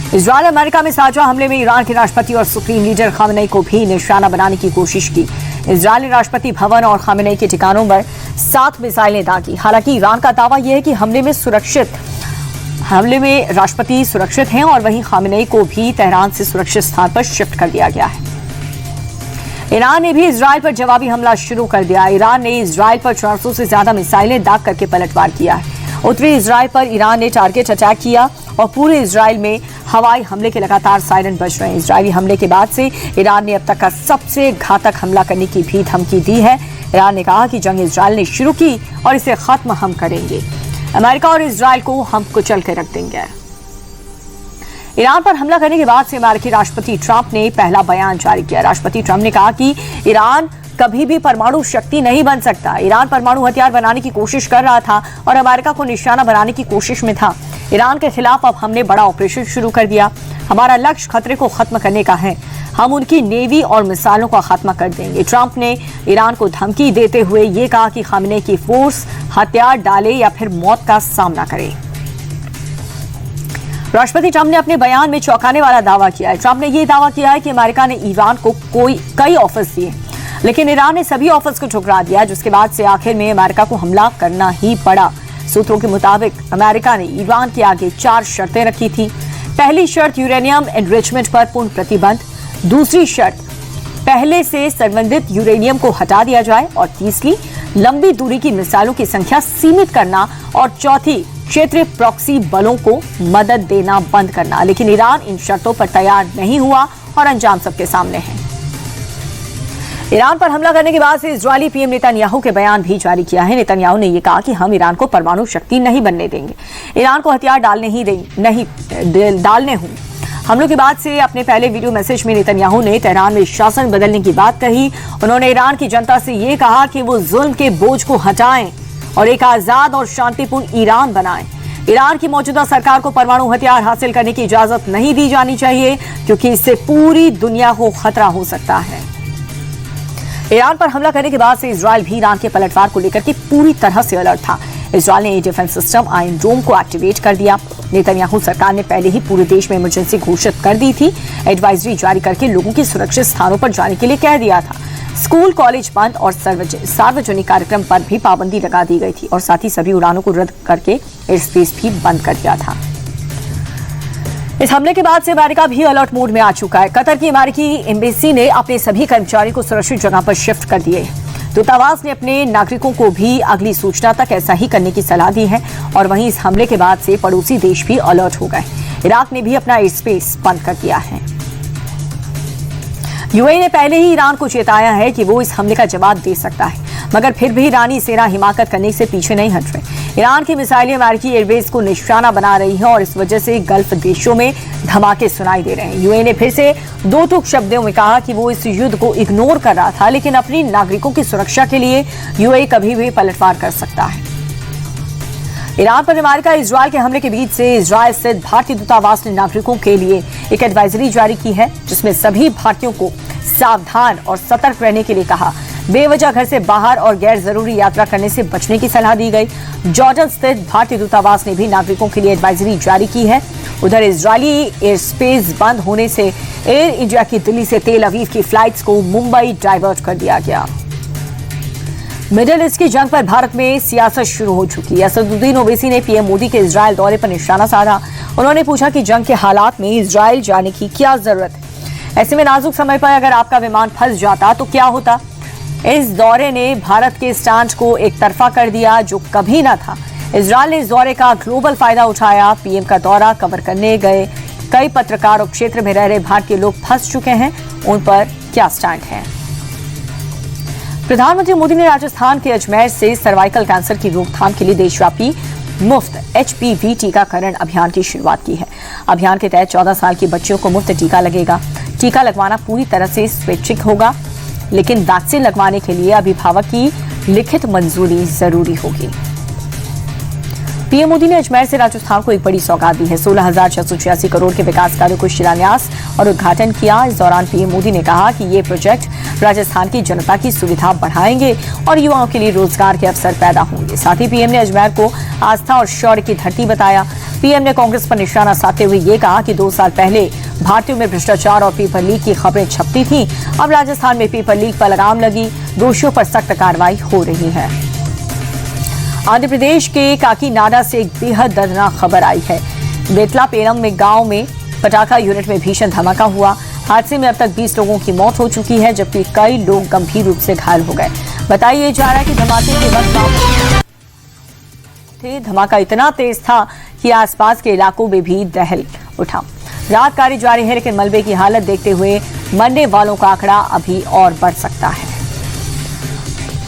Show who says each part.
Speaker 1: Israel America में साझा हमले में ईरान के राष्ट्रपति और सुप्रीम लीडर खामेनेई को भी निशाना बनाने की कोशिश की। इजरायली राष्ट्रपति भवन और खामेनेई के ठिकानों पर 7 मिसाइलें दागी। हालांकि ईरान का दावा यह है कि हमले में राष्ट्रपति सुरक्षित हैं और वहीं खामेनेई को भी तेहरान से सुरक्षित स्थान पर शिफ्ट कर दिया गया है। ईरान ने भी इजरायल पर जवाबी हमला शुरू कर दिया। ईरान ने इजरायल पर 400 से ज्यादा मिसाइलें दाग करके पलटवार किया है। उत्तरी इजरायल पर ईरान ने टारगेट अटैक किया और पूरे इजरायल में हवाई हमले के लगातार सायरन बज रहे हैं। इजरायली हमले के बाद से ईरान ने अब तक का सबसे घातक हमला करने की भी धमकी दी है। ईरान ने कहा कि जंग इजरायल ने शुरू की और इसे खत्म हम करेंगे। अमेरिका और इजरायल को हम कुचल के रख देंगे। ईरान पर हमला करने के बाद से अमेरिकी राष्ट्रपति ट्रंप ने पहला बयान जारी किया। राष्ट्रपति ट्रंप ने कहा कि ईरान कभी भी परमाणु शक्ति नहीं बन सकता। ईरान परमाणु हथियार बनाने की कोशिश कर रहा था और अमेरिका को निशाना बनाने की कोशिश में था। ईरान के खिलाफ अब हमने बड़ा ऑपरेशन शुरू कर दिया। हमारा लक्ष्य खतरे को खत्म करने का है। हम उनकी नेवी और मिसाइलों का खात्मा कर देंगे। ट्रंप ने ईरान को धमकी देते हुए ये कहा कि खामेनेई की फोर्स हथियार डाले या फिर मौत का सामना करे। राष्ट्रपति ट्रंप ने अपने बयान में चौंकाने वाला दावा किया है। ट्रंप ने यह दावा किया है कि अमेरिका ने ईरान को कई ऑफर्स दिए, लेकिन ईरान ने सभी ऑफर्स को ठुकरा दिया, जिसके बाद से आखिर में अमेरिका को हमला करना ही पड़ा। सूत्रों के मुताबिक अमेरिका ने ईरान के आगे 4 शर्तें रखी थी। पहली शर्त यूरेनियम एनरिचमेंट पर पूर्ण प्रतिबंध, दूसरी शर्त पहले से संबंधित यूरेनियम को हटा दिया जाए और तीसरी लंबी दूरी की मिसाइलों की संख्या सीमित करना और चौथी क्षेत्रीय प्रॉक्सी बलों को मदद देना बंद करना। लेकिन ईरान इन शर्तों पर तैयार नहीं हुआ और अंजाम सबके सामने है। ईरान पर हमला करने के बाद से इजरायली पीएम नेतन्याहू के बयान भी जारी किया है। नेतन्याहू ने यह कहा कि हम ईरान को परमाणु शक्ति नहीं बनने देंगे। ईरान को हथियार डालने हों। हमलों के बाद से अपने पहले वीडियो मैसेज में नेतन्याहू ने तेहरान में शासन बदलने की बात कही। उन्होंने ईरान की जनता से ये कहा कि वो जुल्म के बोझ को हटाएं और एक आजाद और शांतिपूर्ण ईरान बनाएं। ईरान की मौजूदा सरकार को परमाणु हथियार हासिल करने की इजाजत नहीं दी जानी चाहिए, क्योंकि इससे पूरी दुनिया को खतरा हो सकता है। ईरान पर हमला करने के बाद से इजरायल भी ईरान के पलटवार को लेकर के पूरी तरह से अलर्ट था। इजरायल ने डिफेंस सिस्टम आयरन डोम को एक्टिवेट कर दिया। नेतन्याहू सरकार ने पहले ही पूरे देश में इमरजेंसी घोषित कर दी थी। एडवाइजरी जारी करके लोगों की सुरक्षित स्थानों पर जाने के लिए कह दिया था। स्कूल कॉलेज बंद और सार्वजनिक कार्यक्रम पर भी पाबंदी लगा दी गई थी और साथ ही सभी उड़ानों को रद्द करके एयर स्पेस भी बंद कर दिया था। इस हमले के बाद से अमेरिका भी अलर्ट मोड में आ चुका है। कतर की अमेरिकी एम्बेसी ने अपने सभी कर्मचारियों को सुरक्षित जगह पर शिफ्ट कर दिए। दूतावास ने अपने नागरिकों को भी अगली सूचना तक ऐसा ही करने की सलाह दी है और वहीं इस हमले के बाद से पड़ोसी देश भी अलर्ट हो गए। इराक ने भी अपना एयर स्पेस बंद कर दिया है। यूएई ने पहले ही ईरान को चेताया है कि वो इस हमले का जवाब दे सकता है, मगर फिर भी ईरानी सेना हिमाकत करने से पीछे नहीं हट रही। ईरान की मिसाइलें अमेरिकी एयरबेस को निशाना बना रही हैं और इस वजह से गल्फ देशों में धमाके सुनाई दे रहे हैं। यूएई ने फिर से 2 टूक शब्दों में कहा कि वो इस युद्ध को इग्नोर कर रहा था, लेकिन अपनी नागरिकों की सुरक्षा के लिए यूएई कभी भी पलटवार कर सकता है। ईरान पर अमेरिका इजरायल के हमले के बीच से इजरायल स्थित भारतीय दूतावास ने नागरिकों के लिए एक एडवाइजरी जारी की है, जिसमें सभी भारतीयों को सावधान और सतर्क रहने के लिए कहा। बेवजह घर से बाहर और गैर जरूरी यात्रा करने से बचने की सलाह दी गई। जॉर्डन स्थित भारतीय दूतावास ने भी नागरिकों के लिए एडवाइजरी जारी की है। उधर इजरायली एयर स्पेस बंद होने से एयर इंडिया की दिल्ली से तेल अवीव की फ्लाइट्स को मुंबई डाइवर्ट कर दिया गया। मिडिल ईस्ट की जंग पर भारत में सियासत शुरू हो चुकी है। असदुद्दीन ओवैसी ने पीएम मोदी के इजरायल दौरे पर निशाना साधा। उन्होंने पूछा कि जंग के हालात में इजरायल जाने की क्या जरूरत है। ऐसे में नाजुक समय पर अगर आपका विमान फंस जाता तो क्या होता। इस दौरे ने भारत के स्टैंड को एक तरफा कर दिया, जो कभी ना था। इजरायल ने इस दौरे का ग्लोबल फायदा उठाया। पीएम का दौरा कवर करने गए कई पत्रकार और क्षेत्र में रह रहे भारतीय लोग फंस चुके हैं, उन पर क्या स्टैंड है। प्रधानमंत्री मोदी ने राजस्थान के अजमेर से सर्वाइकल कैंसर की रोकथाम के लिए देशव्यापी मुफ्त HPV टीकाकरण अभियान की शुरुआत की है। अभियान के तहत 14 साल की बच्चियों को मुफ्त टीका लगेगा। टीका लगवाना पूरी तरह से स्वैच्छिक होगा, लेकिन वैक्सीन लगवाने के लिए अभिभावक की लिखित मंजूरी जरूरी होगी। पीएम मोदी ने अजमेर से राजस्थान को एक बड़ी सौगात दी है। 16,686 करोड़ के विकास कार्यों को शिलान्यास और उद्घाटन किया। इस दौरान पीएम मोदी ने कहा कि ये प्रोजेक्ट राजस्थान की जनता की सुविधा बढ़ाएंगे और युवाओं के लिए रोजगार के अवसर पैदा होंगे। साथ ही पीएम ने अजमेर को आस्था और शौर्य की धरती बताया। पीएम ने कांग्रेस पर निशाना साधते हुए ये कहा कि 2 साल पहले भारतीयों में भ्रष्टाचार और पेपर लीक की खबरें छपती थीं। अब राजस्थान में पेपर लीक पर लगाम लगी, दोषियों पर सख्त कार्रवाई हो रही है। आंध्र प्रदेश के काकीनाडा से एक बेहद दर्दनाक खबर आई है। बेतलापेरम में गांव में पटाखा यूनिट में भीषण धमाका हुआ। हादसे में अब तक 20 लोगों की मौत हो चुकी है, जबकि कई लोग गंभीर रूप से घायल हो गए। बताया जा रहा है कि धमाके के वक्त धमाका इतना तेज था कि आसपास के इलाकों में भी दहल उठा। राहत कार्य जारी है, लेकिन मलबे की हालत देखते हुए मरने वालों का आंकड़ा अभी और बढ़ सकता है।